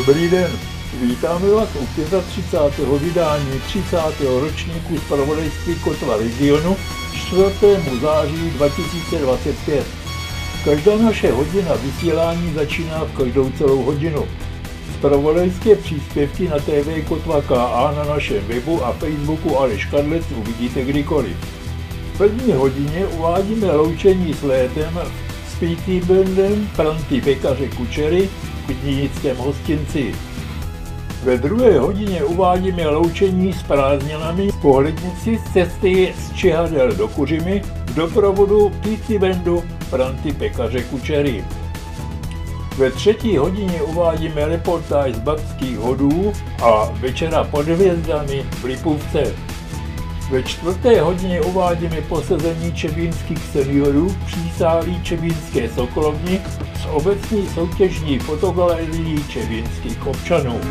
Dobrý den, vítáme vás u 35. vydání 30. ročníku zpravodajství Kotva regionu 4. září 2025. Každá naše hodina vysílání začíná v každou celou hodinu. Zpravodajské příspěvky na TV Kotva KA na našem webu a Facebooku Aleš Kadlec uvidíte kdykoliv. V první hodině uvádíme loučení s létem s P.T. Bandem Pranty Pekaře Kučery v Knínickém hostinci. Ve druhé hodině uvádíme loučení s prázdninami v Pohlednici z cesty z Čihadel do Kuřimy v doprovodu P.T. Bandu Pranty Pekaře Kučery. Ve třetí hodině uvádíme reportáž z Babských hodů a Večera pod hvězdami v Lipovce. Ve čtvrté hodině uvádíme posezení čebínských seniorů v přísálí Čebínské sokolovny s obecní soutěžní fotogalerií čebínských občanů.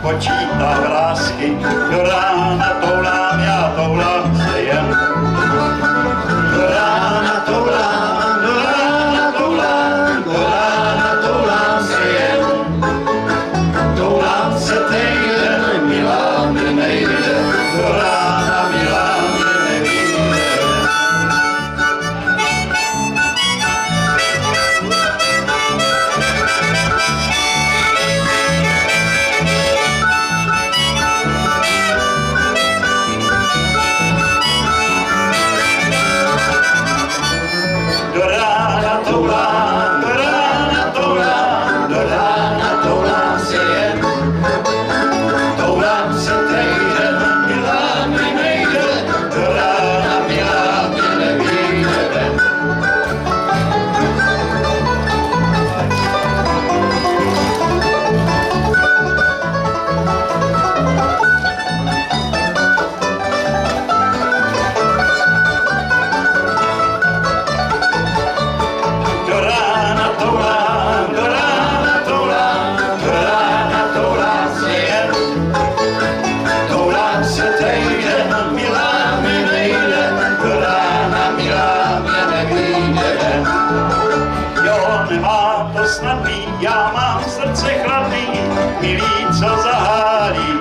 Počítá vrásky, do rána toulám, já toulám se jen. Do rána toulám, do rána toulám, do rána toulám se jen. Toulám se týden, milá mi nejde, do rána milá mi nevíde. Já mám srdce chladný, milý, co zahálí.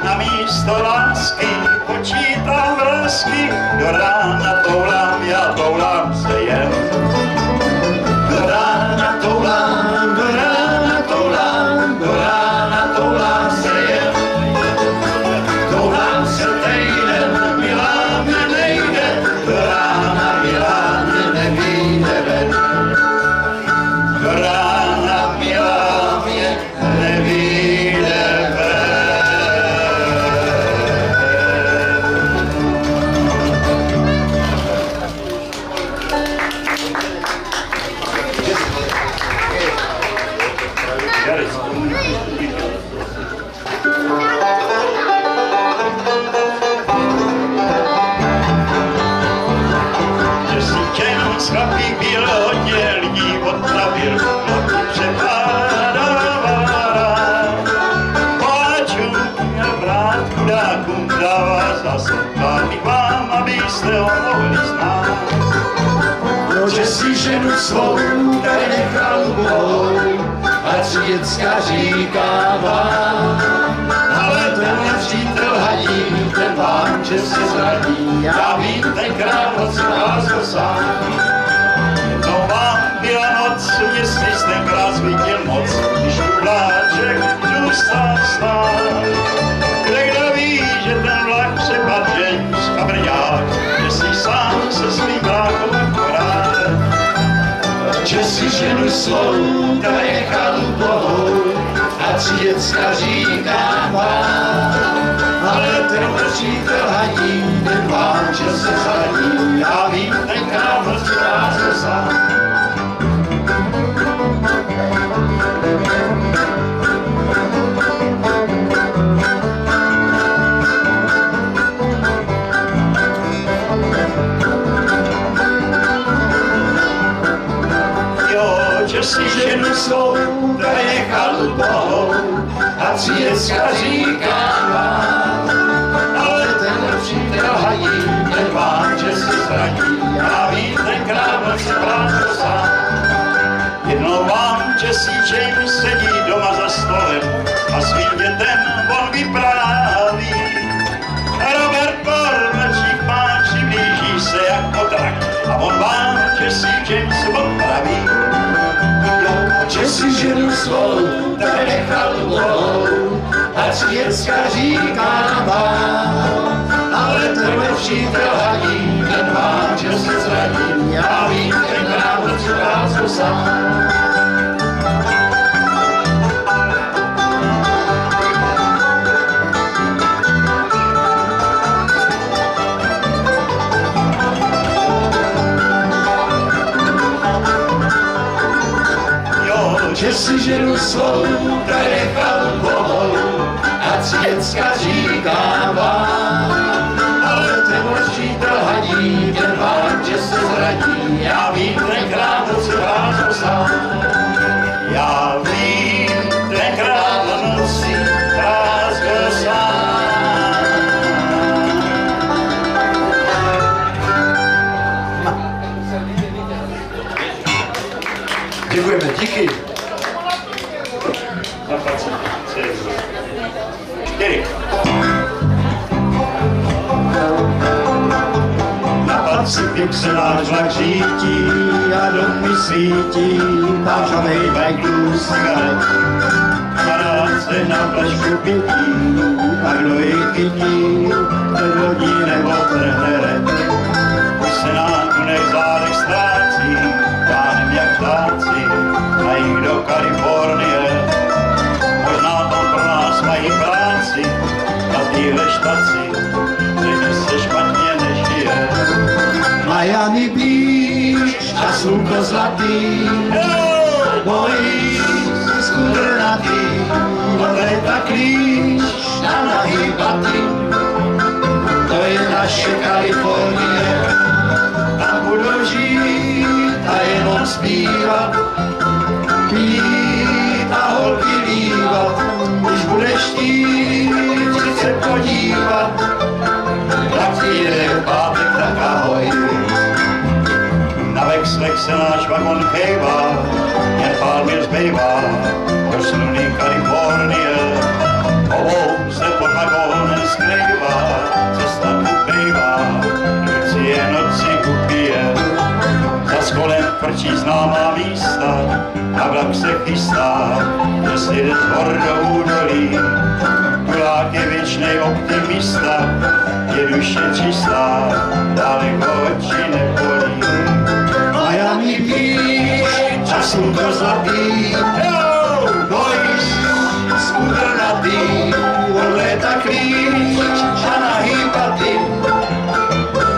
Na místo lásky počítám vrásky, do rána toulám, já toulám se jen. si ženu svou tady nechal ubou a 3 děcka říká vám. Ale tenhle přítel hadí, ten vám, že se zradí, já vím, tenkrát noc vás sám. Jednou vám byla noc, jestli jste tenkrát zvítěl moc, když tu vláček zůstal stát. Kdo ví, že ten vlak přepadne z kabrňák, že si sám se svým vlákom akorát. Že si ženu svou tady nechal ubou a 3 děcka říká vám. Ale ten přítel hadí, ten vám, že se zradí, já vím, tenkrát noc vás sám. Že si ženu svou tady nechal ubou a 3 děcka říká vám. Ale ten přítel hadí, ten vám, že se zradí, já vím, tenkrát noc vás sám. Jednou vám Jesse James sedí doma za stolem a svým dětem on vypráví. Robert Paul mladších páči blíží se jak potrak a on vám Jesse James odpraví. Že si ženu svou tady nechal ubou a 3 děcka říká vám. Ale tenhle přítel hadí, ten vám, že se zradí, já vím, tenkrát noc vás sám. Že si ženu svou tady nechal ubou a 3 děcka říká vám. Ale tenhle přítel hadí, ten vám, že se zradí, já vím, tenkrát noc vás sám. Já vím, tenkrát noci vás sám. Děkujeme, díky. 4. Na Pacifik se náš vlak řítí a domy svítí, pářanej bajků cigaret. Kamarádce na flašku pití, a kdo ji chytí, ten lodí nebo trhne rep. Už se nám tu v zádech ztrácí, táhnem jak ptáci, a jich do Kalifornie. Možná tam pro nás mají práci, na téhle štaci, kde se špatně nežije. Miami Beach a slunko zlatý, bojí skudrnatý, od léta klíč na nahý baty. To je naše Kalifornie, tam budu žít a jenom zpívat, pít a holky líbat. Když budeš chtít se podívat, tak přijde pátek, tak ahoj. Na vexlech se náš vagon kejvá, jen pár mil zbývá do sluný Kalifornie. Ovou se pod vagonem skrývá, cesta tu bývá, si je noci upije. Zas kolem frčí známá místa a vlak se chystá, že si jde z hor do údolí. Tulák je věčnej optimista, je duše čistá, daleko oči nebolí. Miami Beach a slunko zlatý, boys skudrnatý, od léta klíč a nahý baty.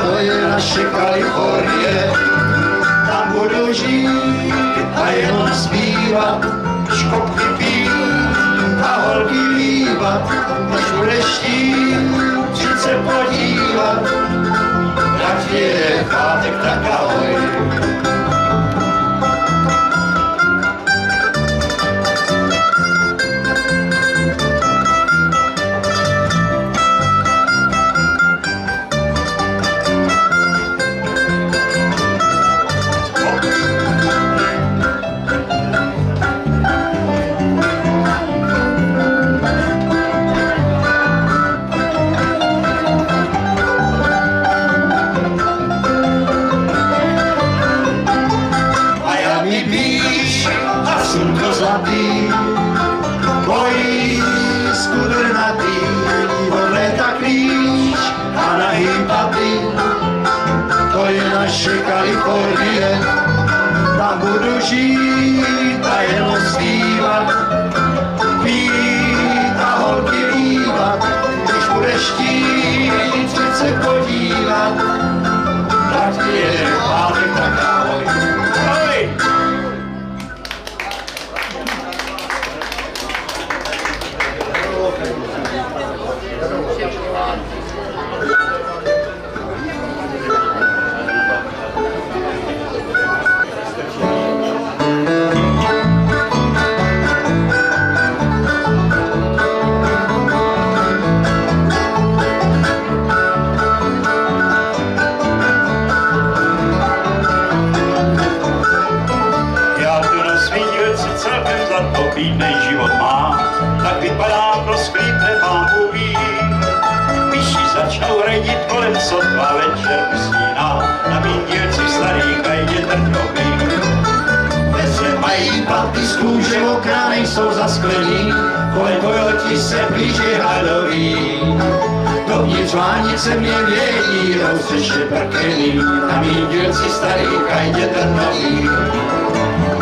To je naše Kalifornie, tam budu žít a jenom zpívat, škopky pít a holky líbat. Když budeš chtít přijď se podívat, tak je pátek, tak ahoj. Tvojí skudrnatý od léta klíč a nahý paty. To je naše Kalifornie, tam budu žít a jenom zpívat, pít a holky líbat, když budeš chtít se podívat, tak ti jeden pátek, tak ahoj. Ahoj! Bídnej život má, tak vypadá to sklípne pámu ví. Myši začnou redit kolem sotva, večer usíná, na mým dílci starých a jde trňový. Vesle mají panty z kůže, okna nejsou zasklený, kolem kojoti se blíže hadoví. Dovnitř vánice mě vědí, rouse šeprkený, na mým dílci starých a jde trňový.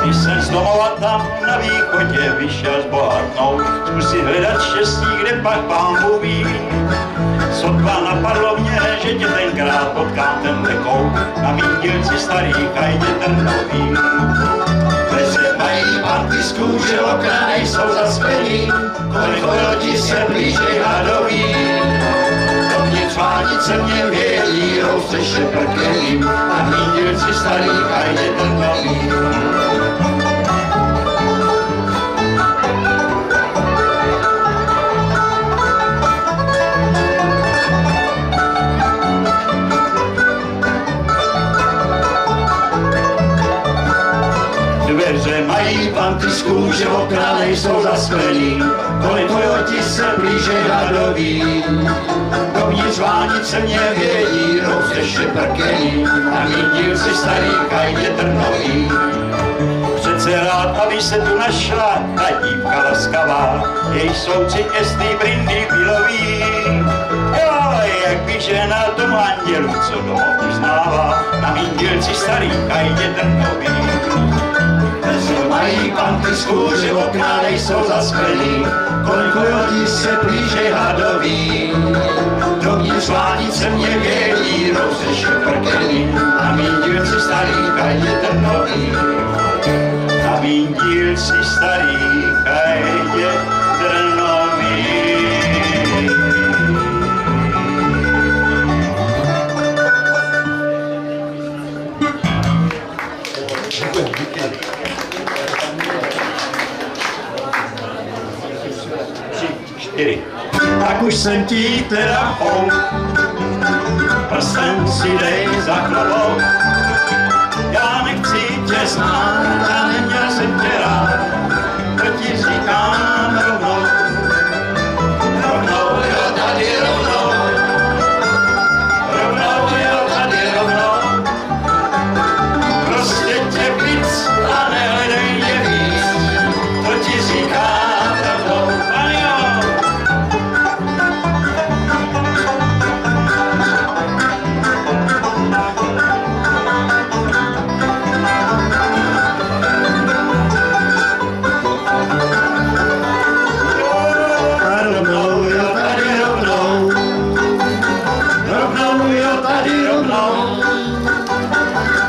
Když jsem z domova tam na východě vyšel zbohatnout, zkusit hledat štěstí, kde pak pán Bůh ví. Sotva napadlo mě, že tě tenkrát potkám tenhle kout, na mým dílci starých a jde trnový. Vesle mají panty z kůže, okna nejsou zasklený, kolem kojoti se blíže hadoví. Dovnitř vánice mě vědí, rouse šeprkený, na mým dílci starých a jde trnový. Dveře mají panty z kůže, okna nejsou zasklený, kolem kojoti se blíže hadoví. Dovnitř vánice mě vědí, rouse šeprkený, na mým dílci starých a jde trnový. Přece rád, aby se tu našla ta dívka laskavá, její soucit jestli brindy pilový. Jo, jak běže na tomu andělu, co domov uznává, na mým dílci starých a jde trnový. Mají panty z kůže, okna nejsou zasklený, kolem kojotí se blíže hadoví. Dovnitř vánice mě vědí, rouse šeprkený, na mým dílci starých a jde trnový. Na mým dílci starých a jde trnový. Tak už jsem ti teda houk, prstem si dej za klobouk. Já nechci tě znát a neměl jsem tě rád, to ti říkám rovnou. Rovnou, jo, tady rovnou. Rovnou, jo, tady rovnou. Prostě tě víc a nehledej mě víc, to ti říkám rovnou.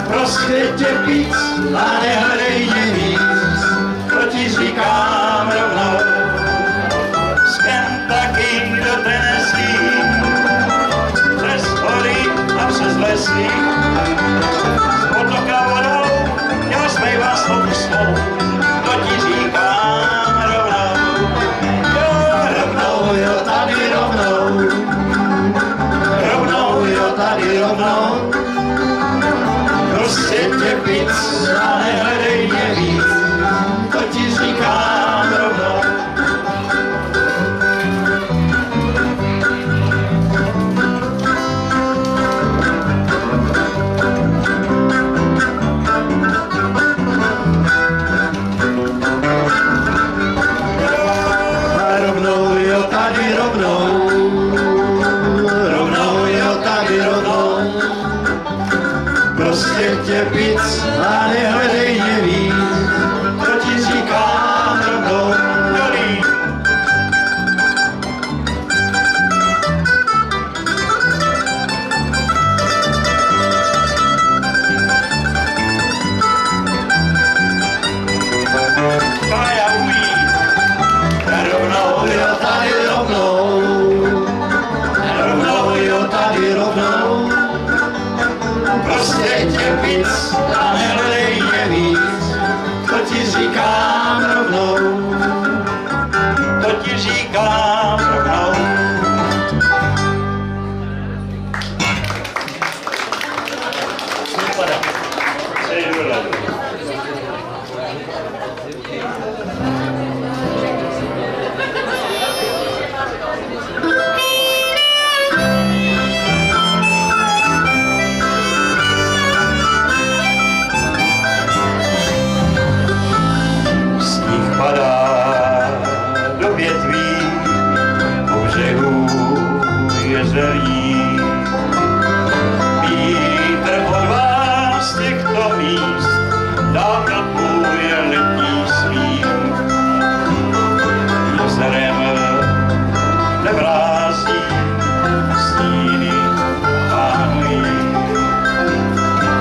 Prostě tě víc a nehledej mě víc, to ti říkám rovnou. Z Kentucky do Tennessee, přes hory a přes lesy, z potoka vodou, já zpěvám slovu svou, to ti říkám rovnou. Jo, rovnou, jo, tady rovnou. Rovnou, jo, tady rovnou. Prostě tě víc a nehledej mě víc, to ti říkám rovnou. říkám rovnou. Vítr od vás těchto míst dál napůje letní smích. Jezerem nevrází stíny pánují,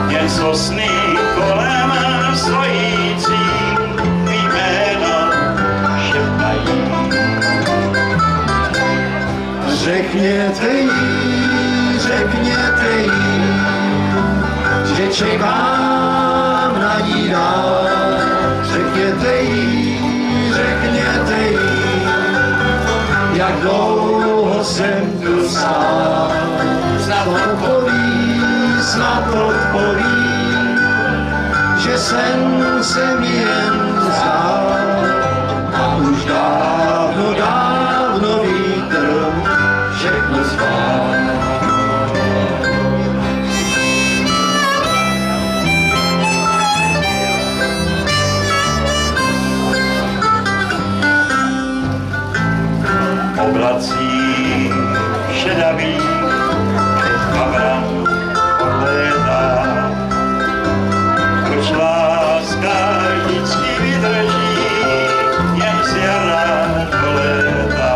jen sosny kolem stojící jméno šeptají. Řekněte jí, že čekám na ní dál. Řekněte jí, jak dlouho jsem tu stál. Snad odpoví, že jsem se mi jen zdál. A už dávno vítr všechno zvál. Oblací šedavý kavran odlétá. Proč láska vždycky vydrží, jen z jara do léta.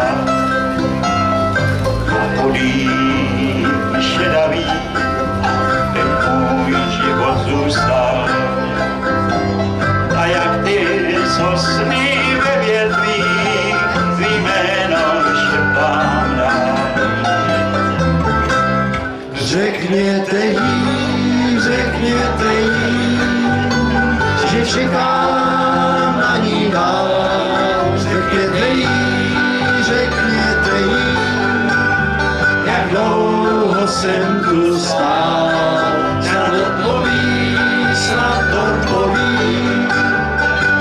A podý šedavý, ten můj život zůstal. A jak ty sosny ve větvích, tvý jméno šeptám dál. Řekněte jí, že čekám na ní dál. Řekněte jí, jak dlouho jsem tu stál. Snad odpoví,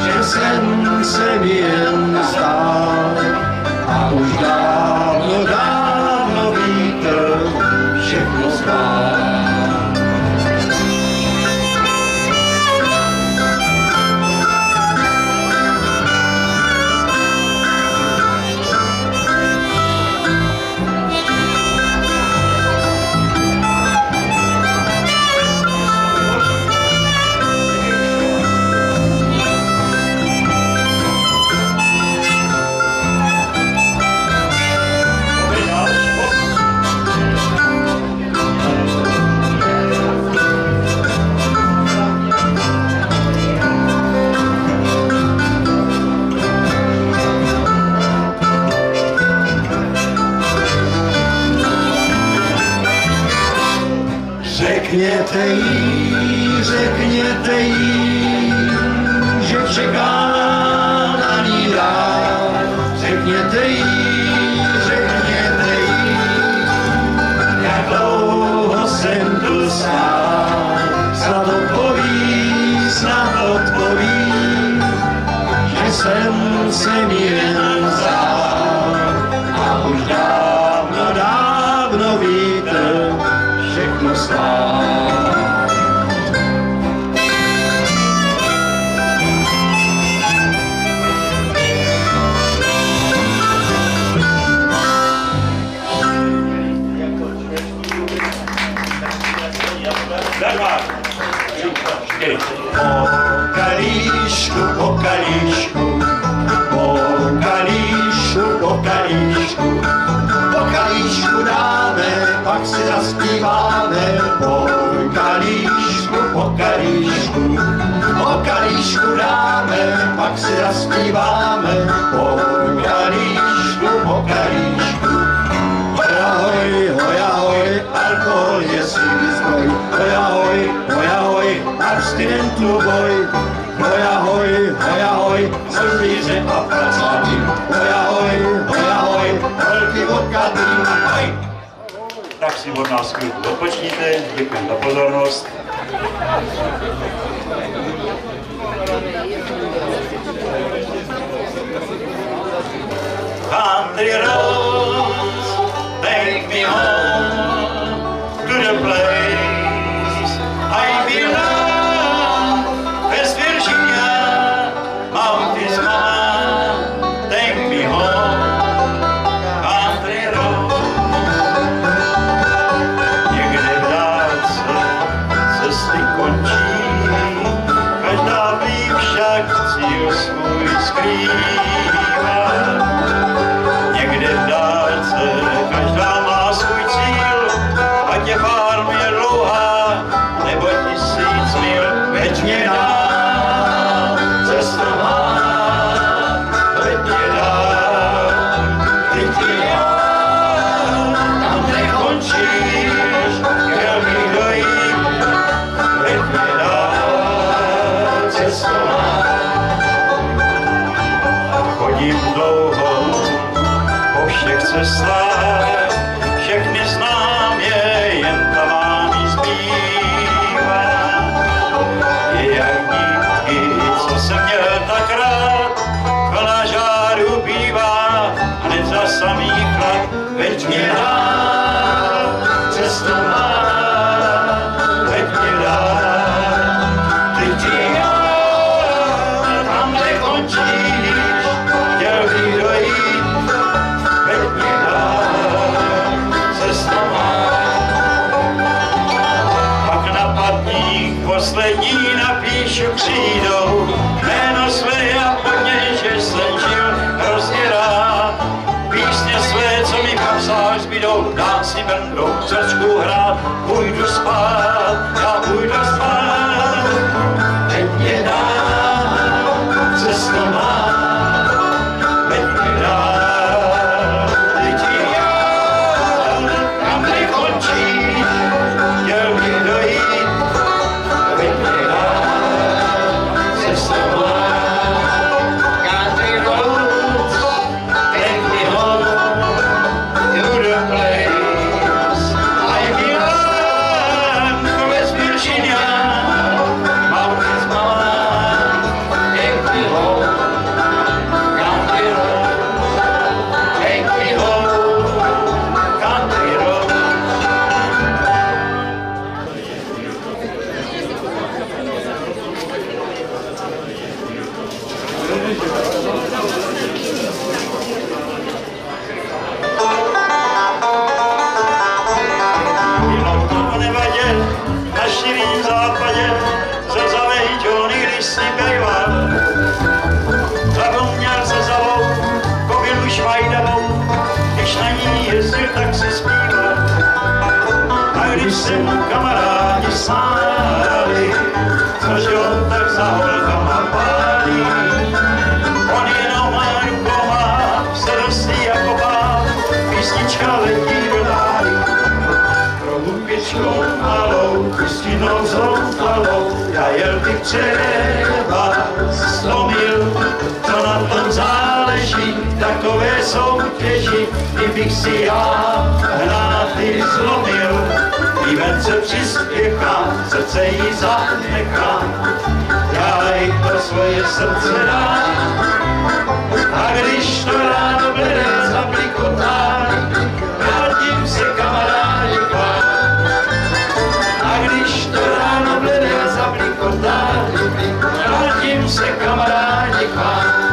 že jsem se mi jen zdál. A už dávno vítr všechno zvál. Řekněte jí, že čekám na ní dál. Řekněte jí, jak dlouho jsem tu stál. Snad odpoví, že jsem se mi jen zdál. A už dávno vítr všechno stál. Po kalíšku dáme, pak si zaspíváme. Po kalíšku dáme, pak si zaspíváme. Po kalíšku. Hoj, ahoj, alkohol je svý zdroj. Hoj, ahoj, abstinentu boj. Hoj, ahoj, zlvíře a pracáky. Hoj, ahoj, si od nás chvilku odpočníte, děkujeme za pozornost. Country roads take me home to the place I belong. West Virginia, mountains mama, take me home. Country road, někde v dálce cesty končí, každá prý však cíl svůj skrývá. Někde v dálce každá má svůj cíl, ať je farm je dlouhá, nebo 1000 mil, veď mě dál cestovat, veď mě dál, teď je dál, tam nekončíš, chtěl bych dojít, veď mě dál cestovat. Chodím dlouho po všech cestách, všechny znám je, jen ta mám zbývá. Je jak díky, co jsem měl tak rád, plná žáru bývá, hned za samý chlad, veď mě dál cestovat, veď mě dál, teď je dál, tam nekončíš, chtěl bych dojít, veď mě dál cestovat. Pak na patník poslední napíšu křídou jméno své a pod něj, že jsem žil hrozně rád. Písně své, co mi v kapsách zbydou, dám si brndou srdčku hrát, půjdu spát, já půjdu spát. Veď mě dál cestovat, veď mě dál, teď je dál, tam nekončí, chtěl bych dojít, veď mě dál cestovat. Country roads take me home to the place I belong. West Virginia, mountains mama, take me home. Country roads take me home. Country roads. Bylo to v Nevadě, na širým západě, zrzavej Johnny, když si bejval. Zapomněl se zavou, kobylu švajdavou, když na ní jezdil, tak si zpíval. A když se mu kamarádi smáli, cože on tak za holkama pálí, on jenom rukama se rostí jako pál, písnička letí do dálí. Pro hupičkou malou, pustinou zoufalou, já jel bych třeba 100 mil, co na tom záleží, takové soutěži, kdybych si já hráty zlomil. Vívence přispěchám, srdce jí zanechám, já jí to svoje srdce dám. A když to ráno bude zablikotá, vrátím se kamarádi k vám. A když to ráno bude zablikotá, vrátím se kamarádi k vám.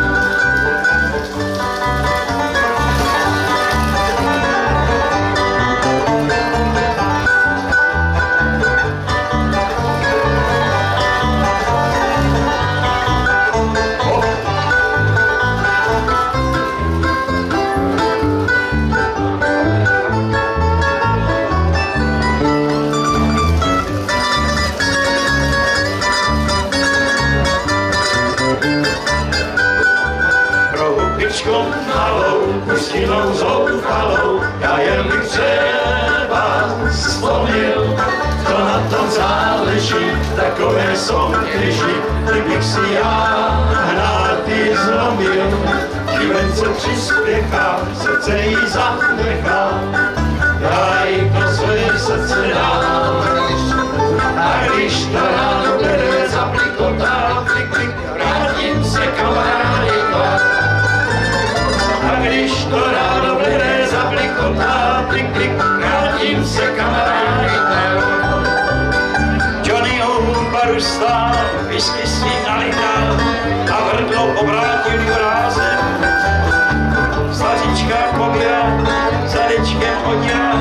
Pustinou zoufalou, já jen bych třeba 100 mil, to na tom záleží, takové soutěži, kdybych si já hnáty zlomil. Vívence přispěchám, srdce jí zanechám, já jí to své srdce dám. A když to ráno bude zaplikotá, klik, klik, vrátím se kamarádi k vám. A když to ráno bude zaplikotá, klik, klik, vrátím se kamarádi k vám. Johnnyho baru stál, whisky si nalítal a hrdlo obrátil vrázem. Staříčka poběla, zadečkem hodila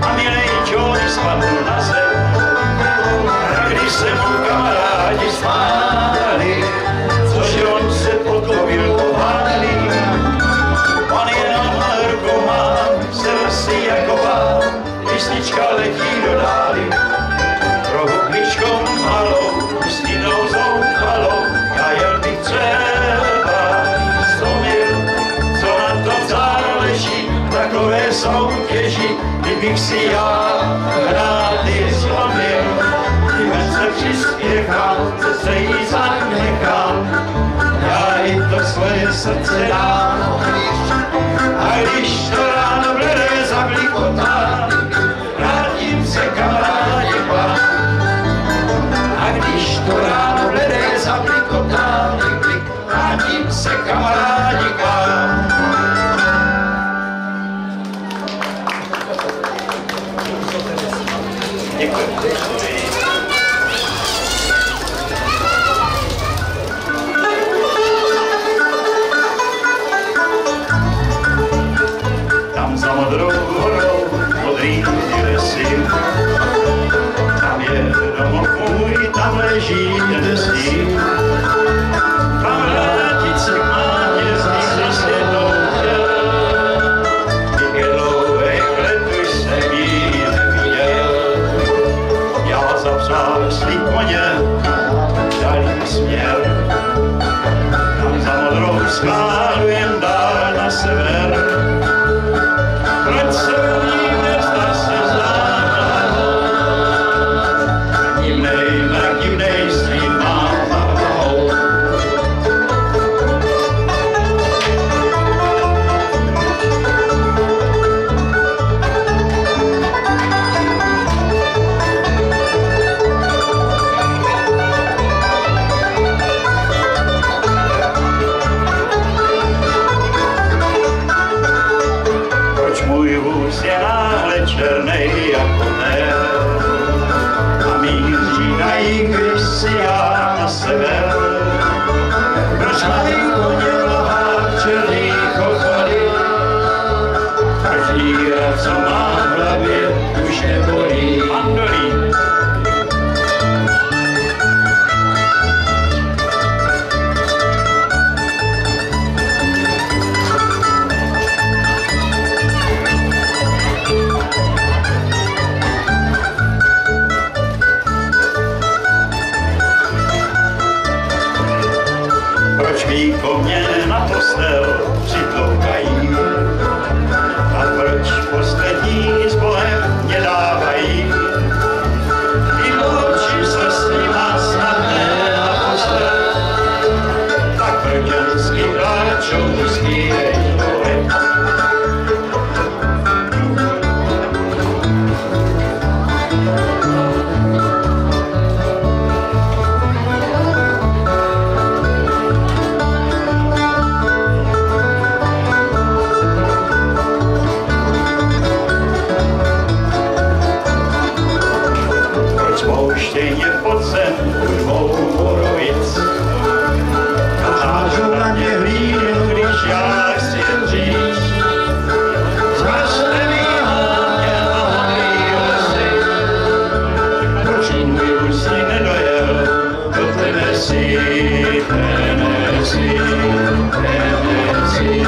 a milej Johnny spadl na zem. A když se mu kamarádi smáli, což on se potovil pohádlí, on jenom rukou má, srdci jako vám, písnička letí do dály. Prohubničkou malou, stínou zoufalou, já jel bych třeba 100 mil, co na tom záleží, takové soutěži, kdybych si já rády zlomil. Když se přispěchám, se jí zanechám, já jí to svoje srdce dám. A když to ráno bude zablikotá, vrátím se kamarádi k vám. A když to ráno bude zablikotá, vrátím se kamarádi k vám. Děkuji. Tam za modrou horou, modrý lesy, tam je domov můj, tam leží ten sníh. Tam vrátit se k nám jezdí se světlou chtěl, i ke dlouhých let už jsem jí neviděl. Já zapřál svý koně, dal jí směr, tam za modrou skálu jen dál na sever. Proč se ní města se zdávala, divnej svým mám hlavou. Můj vůz je náhle černej jako ne a míří na jih, když si já na sever. Proč mají koně lohák černých ocholí? Každý rád, co má v hlavě, už nebolí. Mandolí. Proč mý komě na postel přitloukají a proč poslední s Bohem mě dávají? I oči se s nima snadné na postel, tak proč žensky pláčou zpívej Bohem. Pouštěj pod zem dvou borovic a hážu na ně hlínu, když já chci jen říct. Zvažte mi hlavně na modrý lesy, proč můj vůz nedojel do Tennessee, Tennessee, Tennessee.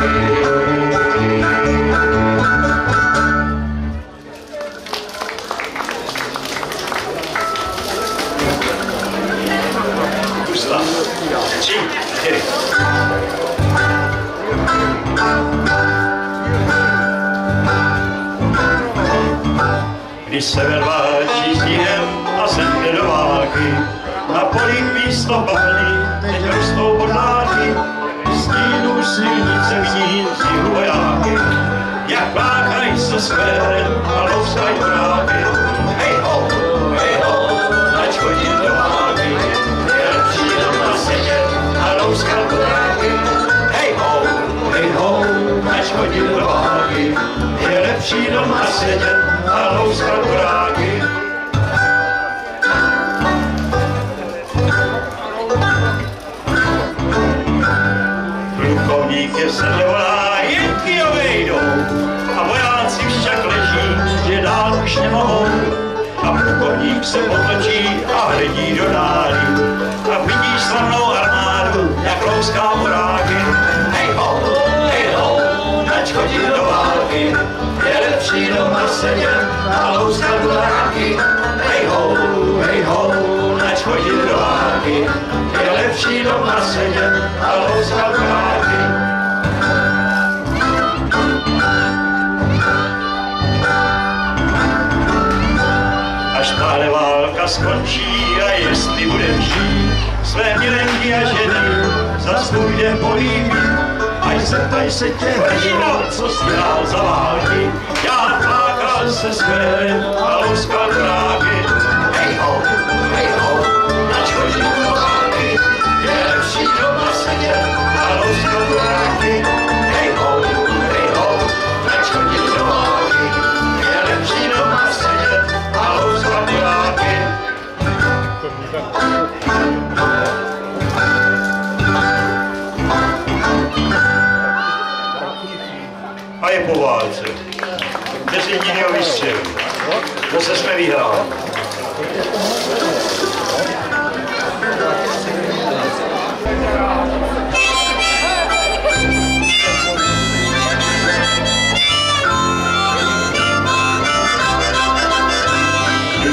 Když se vedváčí stíhem a sem bědováky, na polích místo bahny, teď rostou bodláky, stínu silnice vnící vojáky, jak váchají se se skvérem a louskaj voráky. Hej ho, ať chodí do války, je lepší doma sedět a louskat voráky. Hej ho, ať chodí do války, je lepší doma sedět a louskat voráky. Plukovník se nevolá, jenky obejdou a vojáci však leží, že dál už nemohou. A plukovník se otočí a hledí do dály a vidí slavnou armádu, jak louská voráky. Hej ho, ať chodí do války, je lepší doma sedět a louskat voráky. Hej ho, ať chodí do války, je lepší doma sedět a louskat voráky. Až tahle válka skončí a jestli budem žít, své milenky a ženy zas půjde políbit. Až zeptaj se tě, hrdino, co jsi dělal za války, já plákal se skvérem a louskal voráky. Hej ho, ať chodí do války, je lepší doma sedět a louskal voráky. Hej ho, ať chodí do války, je lepší doma sedět a louskal voráky. A je po válce. 10 dní vystřelu. Zase jsme vyhráli.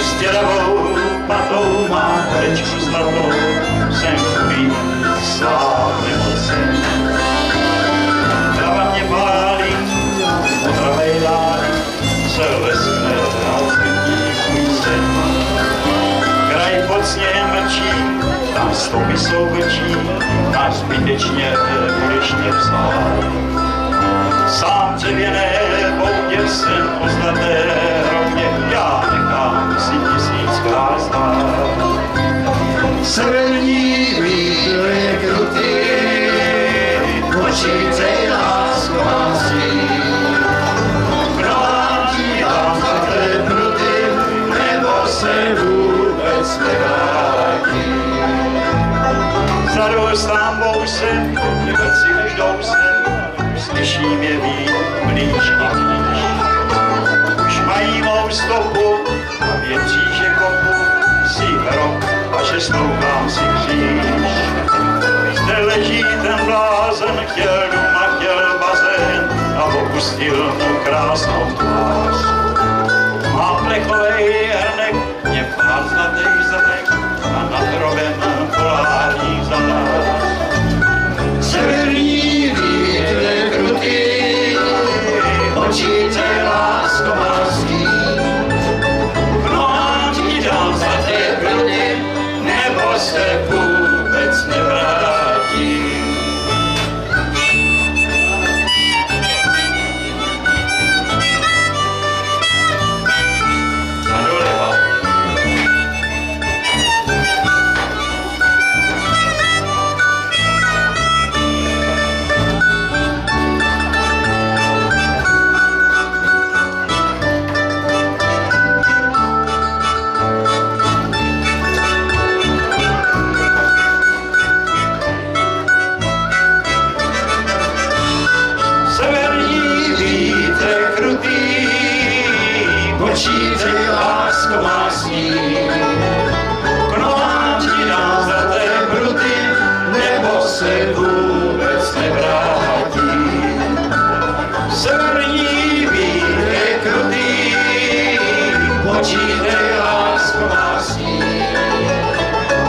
Stěravou patou má horečku zlatou, jsem chudý, slávný mocen. Trava mě pálí, otravej dálí, se leskne a zbytí svůj sen. Kraj pod sněhem mlčí, tam stopy jsou vlčí, a zbytečně budeš mě psát. Sám dřevěné boudě jsem o zlaté rovně, já nechám si tisíckrát znát. Severní vítr je krutý, očícej lásko masí. Kdo vám ti dám zlaté pruty, nebo se vůbec nevrátí. Zarostám bousem, vrci než dousem, slyším je vít blíž a blíž. Už mají mou stopu a větří, že kopu si rok a že stoupám si kříž. Zde leží ten blázen, chtěl dům a chtěl bazén a opustil mu krásnou tvář. Má plechovej hrnek, mě pár zlatých zrnek a nad hrobem polární zář. Severní vítr je krutý, očícej lásko máský. Mnohám ti dám zlaté pruty, nebo se vůbec nevrátí. A doleva. Počítej, lásko másní, k nohám ti dám zlaté pruty, nebo se vůbec nevrátí. Severní vítr je krutý, počítej, lásko másní,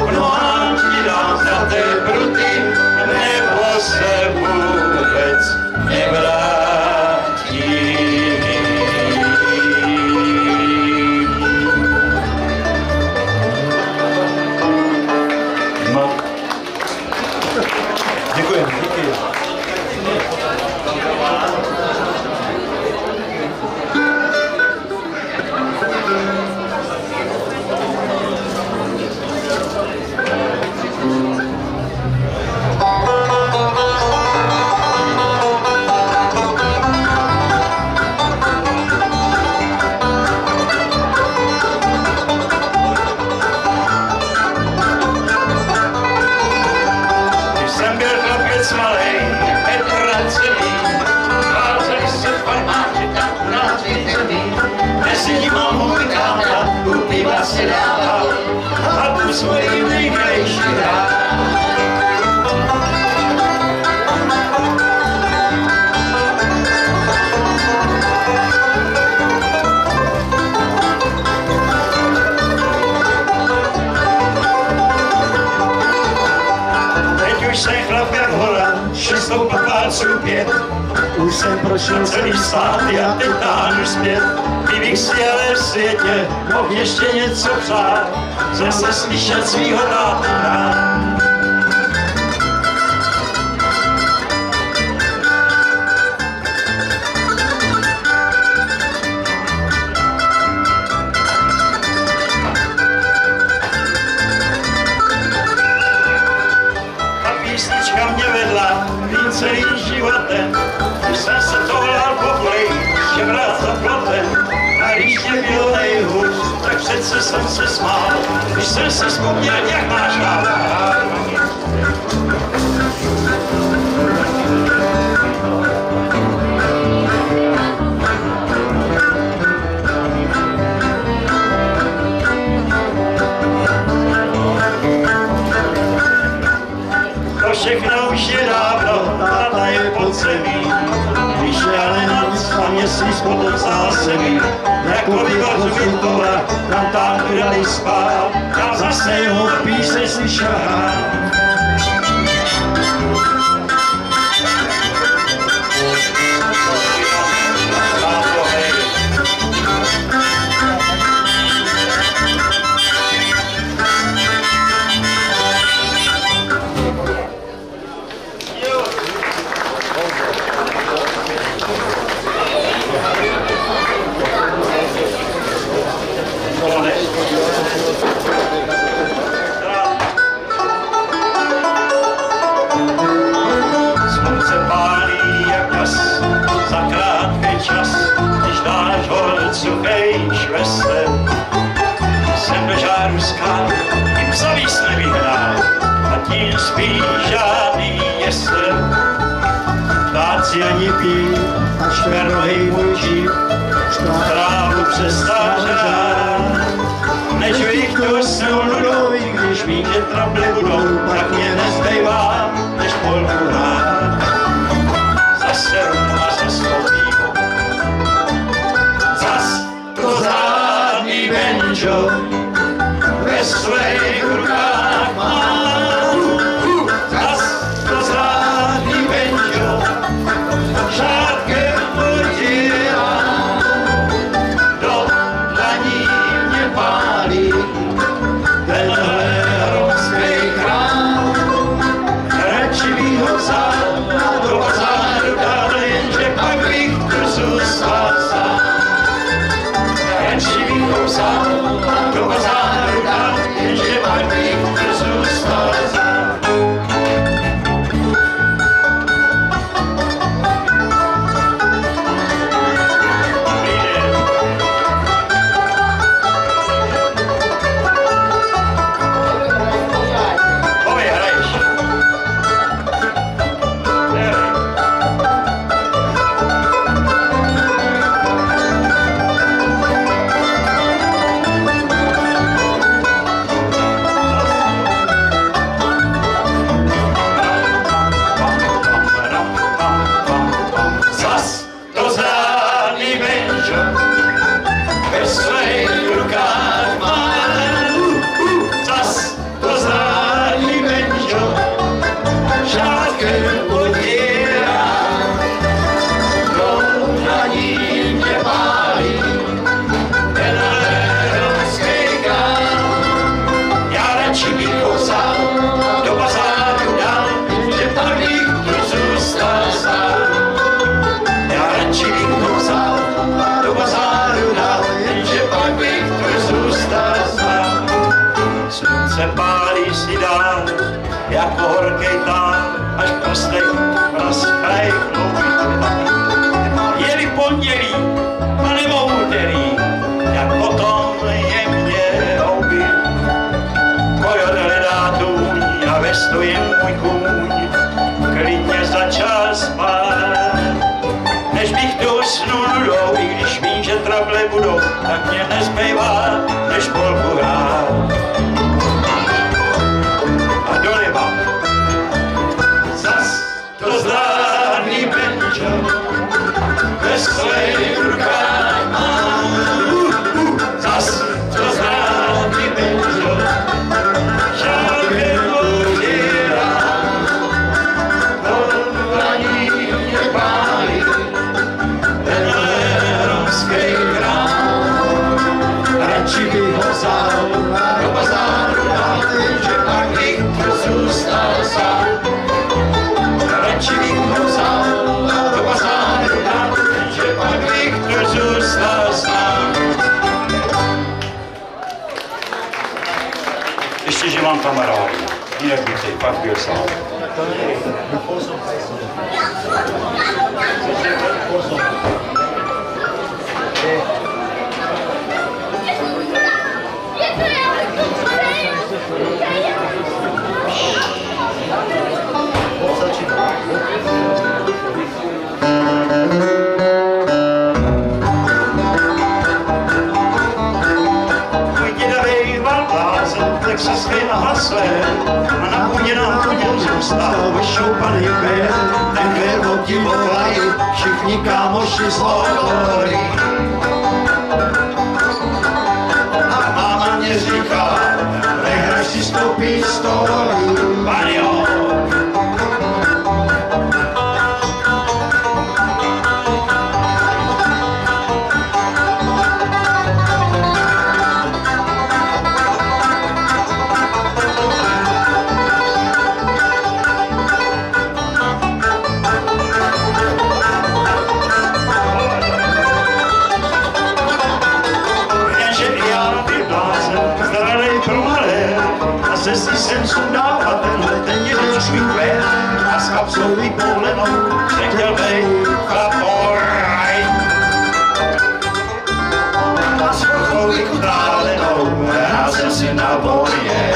k nohám ti dám zlaté pruty, nebo se vůbec nevrátí. už jsem prošel celý stát a teď táhnu zpět. Kdybych si ale v světě mohl ještě něco přát, zase slyšet svýho táta. Písnička mě vedla tím celým životem, když jsem se toulal po poli, ještě vrát za plotem. A když mě bylo nejhůř, tak přece jsem se smál, když jsem si vzpomněl, jak máš rád. Všechno už je dávno, táta je pod zemí. Když je ale noc a měsíc potom zásemí, jako vyvařují tohle, nám tátu dali spát, já zase jeho píseň slyšel hrát. Jsem do žáru skal, i psavíc nevyhrál, a tím spíš žádný jesel. Ptáci ani pí, a čtvernohej můj žív, trávu přestál žrát. Než bych tu snu nudou, i když vím, že trable budou, tak mě nezbývá, než polku hrát. Zase rum a zas to pivo, zas to zádný banjo, ve svých rukách mám. Zas to zádný banjo, žádkem potírám, do dlaní mě pálí tenhle romský krám. Radši bych ho vzal a do bazáru dal, jenže pak bych tu zůstal sám. Radši bych ho vzal a do bazáru dal, jenže pak bych tu zůstal sám. Se pálí si dál, jako horkej tán, až prstej praskaj chloupí. Je-li pondělí, anebo úterý, jak potom je mě houby. Kojot hledá tůň a ve stojí můj kůň, klidně začal spát. Než bych tu usnul nudou, i když vím, že trable budou, tak mě nezbývá, než polku hrát. To zdárný banjo, ve svých rukách mám. Zas to zdárný banjo, žádkem potírám, do dlaní mě pálí. pak byl sám. Tak se svýma hasle a na půdě nám chodil zůstal vyšoupaný květ. Ten květ obdivovali všichni kámoši z okolí. A máma mě říká, nehraj si s tou pistolí. Panjo! Cestí jsem sundával ten jeden svůj květ a s kapsou vypoulenou nechtěl bejt chlaporaj. A s kochou vykutálenou hrál jsem si na boje.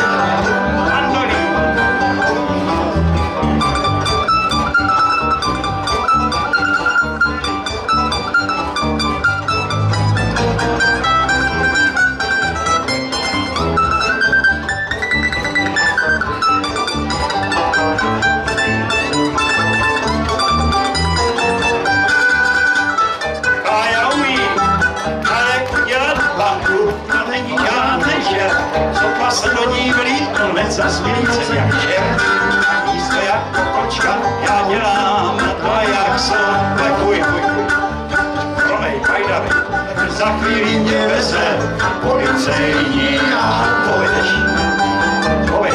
Se do ní vlítnu, hned za smělícem jak čert. Místo jako kočka, já dělám to jak jsem. Fuj. Promej, pajdavej, za chvíli mě veze policejní a povedeš. Povej.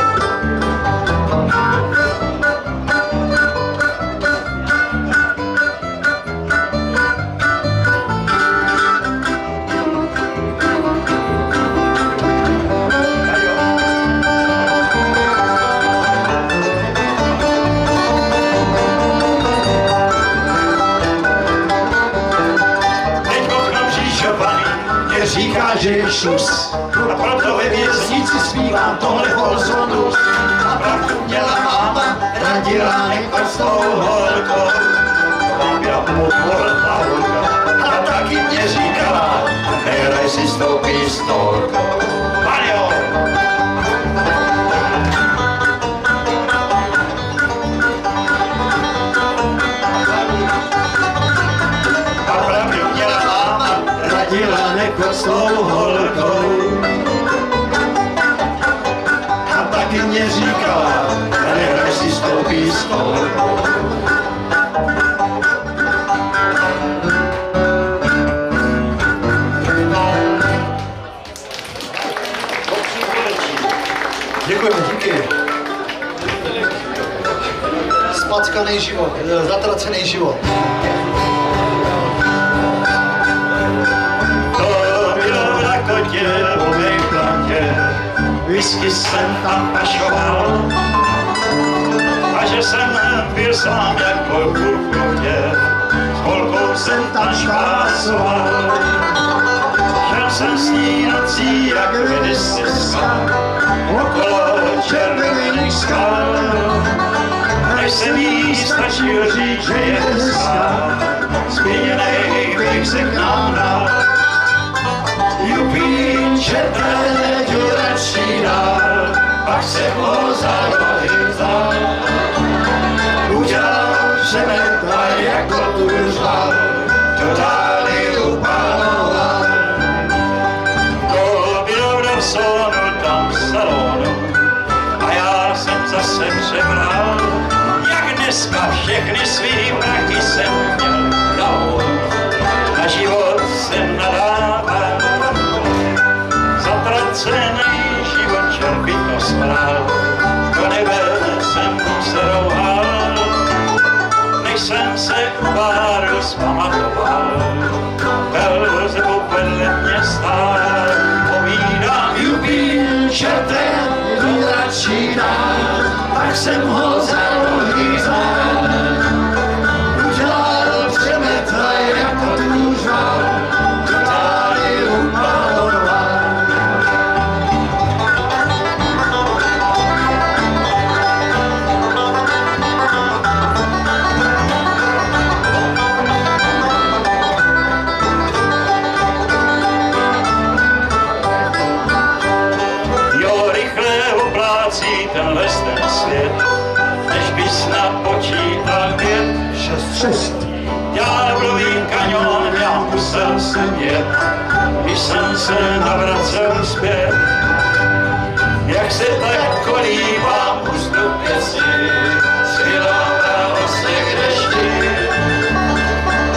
Říká, že je šus a proto ve věznici zpívám tohle polsonus. A pravdu měla máma, radila nekvrstou holkou. To byla poporná holka a taky mě říkala, nehraj si s tou pistolkou. Panjo! A pravdu měla máma, radila nekvrstou holkou. A taky mě říkala, nehraj si s tou pistolkou. Děkujeme, díky. Spackaný život, zatracený život. Po mé plantě whisky jsem tam pašoval a že jsem byl sám jako kurkotě, s holkou jsem tam švásoval. Šel jsem s ní nocí jak vedestřeska okolo červených skal. Než jsem jí stačil říct, že je hezká, změněnej bych se k nám dal. Jupíče ten děračí dál, pak se ho za rohy vzal. Udělal přemeta jako tu žal, to dáli upaloval. To bylo v Dobsonu, tam v salonu, a já jsem zase přebral, jak dneska všechny svý prachy jsem měl dal. Na život jsem nadával, zatracený život čerpy to smrál, do nebe jsem se rouhal, než jsem se u baru zpamatoval. Velzebu vedle mě stál, povídám, Jupíče ten děračí dál, pak tak jsem ho za nohy vzal. Udělal přemetla jako tůžal, tady upaloval. Jo, rychle oplácí tenhle ten svět, než bys napočítal 5, 6, 6. Ďáblový kaňon, já musel jsem jet, když jsem se navracel zpět. Jak se tak kolíbám už do pěsi, schylával se k dešti.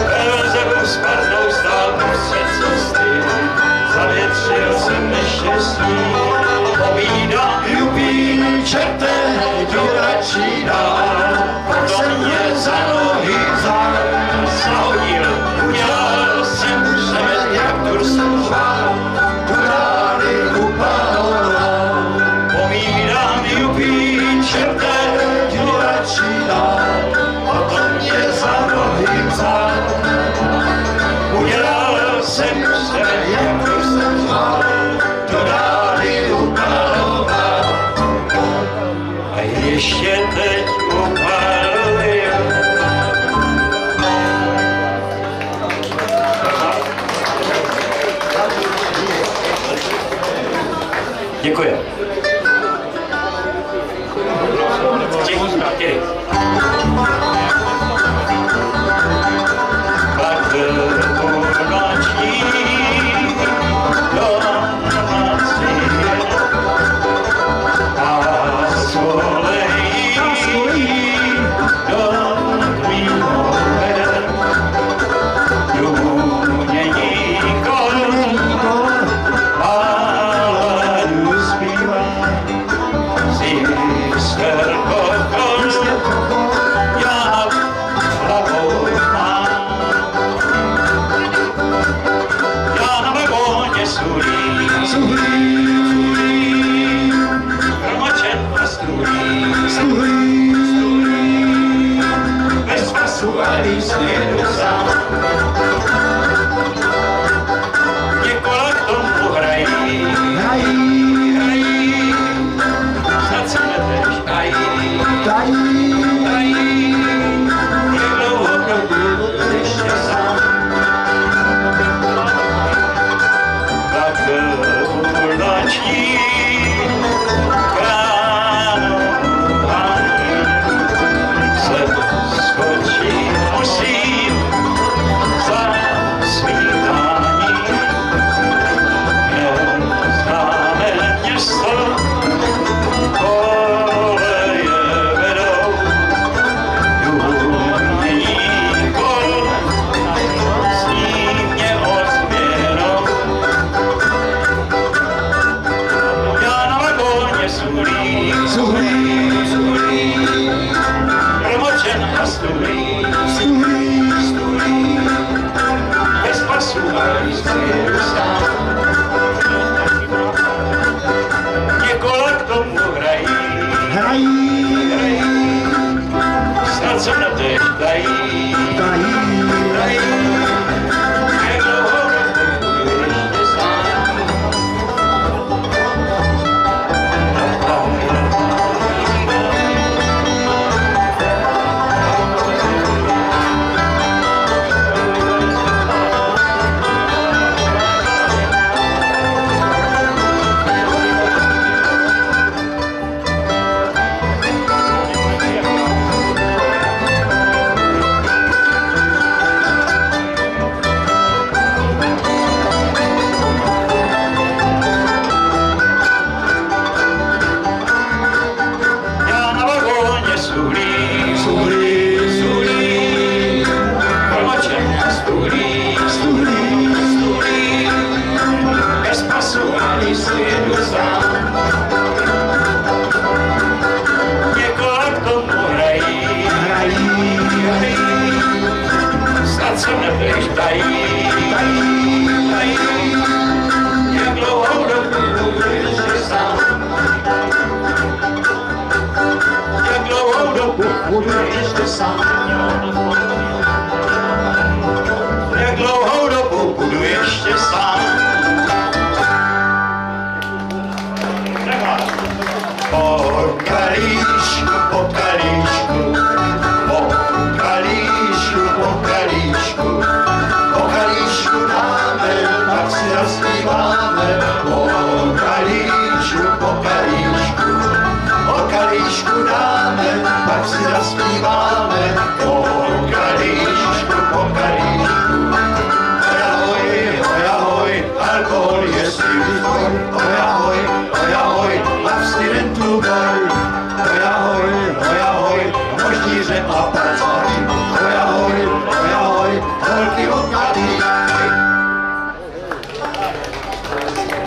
Velzebu s partou stál prostřed cesty, zavětřil jsem neštěstí. Povídám, jupí, čerte, jdu radši dál, pak jsem mě za nohy vzal, zahodil, udělal jsem přemet, jak dur jsem řval, Do dály upaloval. povídám, jupí, čerte, Jdu radši dál, potom mě za nohy vzal. udělal jsem přemet, jak dur jsem řval, Do dály upaloval. a ještě teď upaluje. Děkuji. Děkuji. Pak půlnoční do noci a svolejí do tvýho vede. Důnění kolem a ladu zpívá.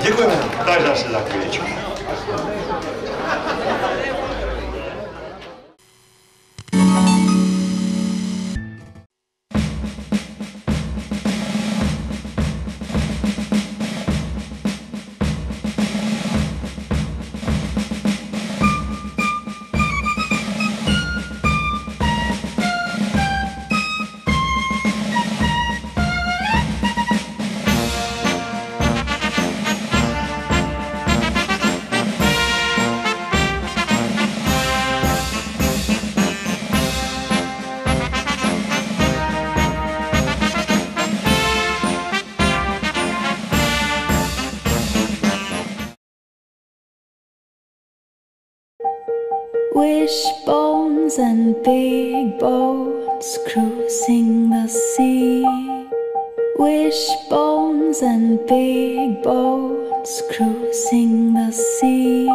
Děkujeme. Tak zase za chvíličku. Wishbones and big boats cruising the sea. Wishbones and big boats cruising the sea.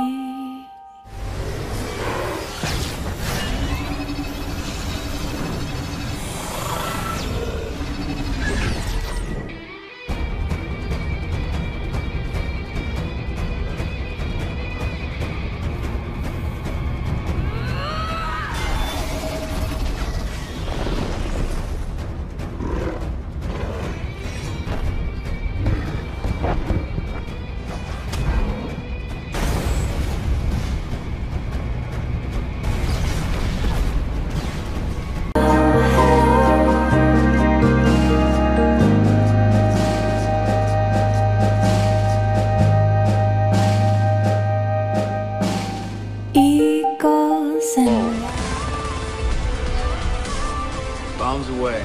Bombs away.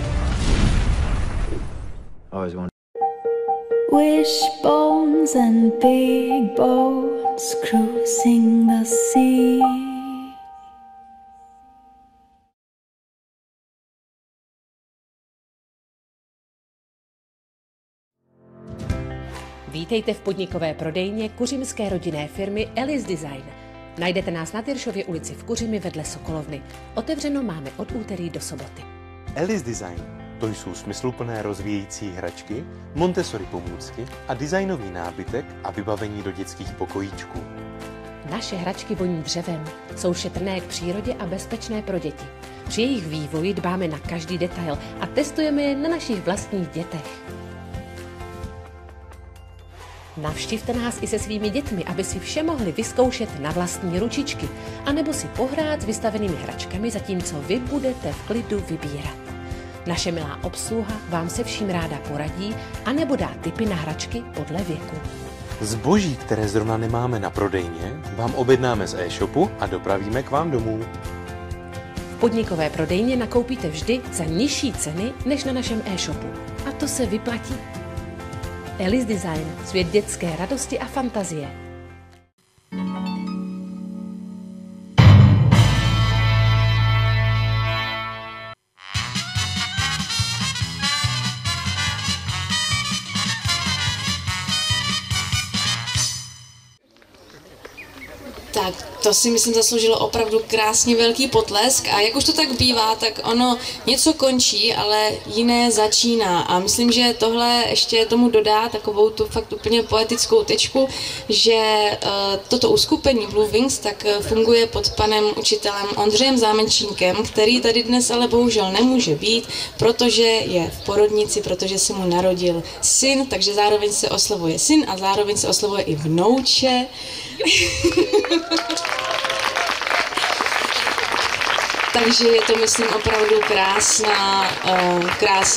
Always one. Wishbones and big boats cruising the sea. Vítejte v podnikové prodejně kuřimské rodinné firmy Ellis Design. Najdete nás na Tyršově ulici v Kuřimi vedle Sokolovny. Otevřeno máme od úterý do soboty. Ellis Design. To jsou smysluplné rozvíjející hračky, Montessori pomůcky a designový nábytek a vybavení do dětských pokojíčků. Naše hračky voní dřevem, jsou šetrné k přírodě a bezpečné pro děti. Při jejich vývoji dbáme na každý detail a testujeme je na našich vlastních dětech. Navštivte nás i se svými dětmi, aby si vše mohli vyzkoušet na vlastní ručičky, anebo si pohrát s vystavenými hračkami, zatímco vy budete v klidu vybírat. Naše milá obsluha vám se vším ráda poradí, anebo dá tipy na hračky podle věku. Zboží, které zrovna nemáme na prodejně, vám objednáme z e-shopu a dopravíme k vám domů. V podnikové prodejně nakoupíte vždy za nižší ceny než na našem e-shopu. A to se vyplatí. Ellis Design, svět dětské radosti a fantazie. Tak to si myslím zasloužilo opravdu krásně velký potlesk a jak už to tak bývá, tak ono něco končí, ale jiné začíná a myslím, že tohle ještě tomu dodá takovou tu fakt úplně poetickou tečku, že toto uskupení Blue Wings tak funguje pod panem učitelem Ondřejem Zámenčínkem, který tady dnes ale bohužel nemůže být, protože je v porodnici, protože se mu narodil syn, takže zároveň se oslavuje syn a zároveň se oslavuje i vnouče. Takže je to, myslím, opravdu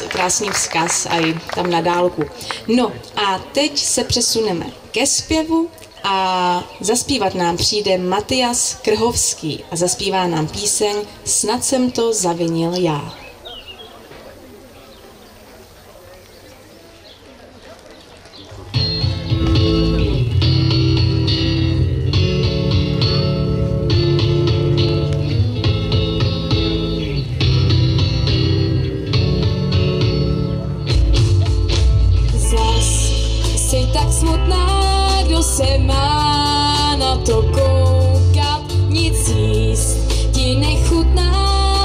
krásný vzkaz a i tam na dálku. No a teď se přesuneme ke zpěvu a zaspívat nám přijde Matias Krhovský a zaspívá nám píseň Snad jsem to zavinil já. Se má na to koukat, nic jíst ti nechutná,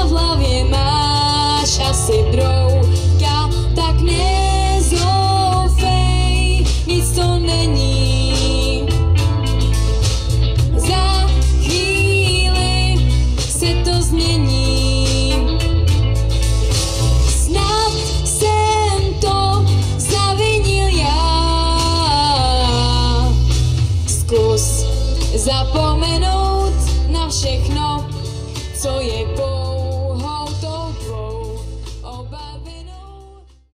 v hlavě máš asi brouka, tak ne všechno, co je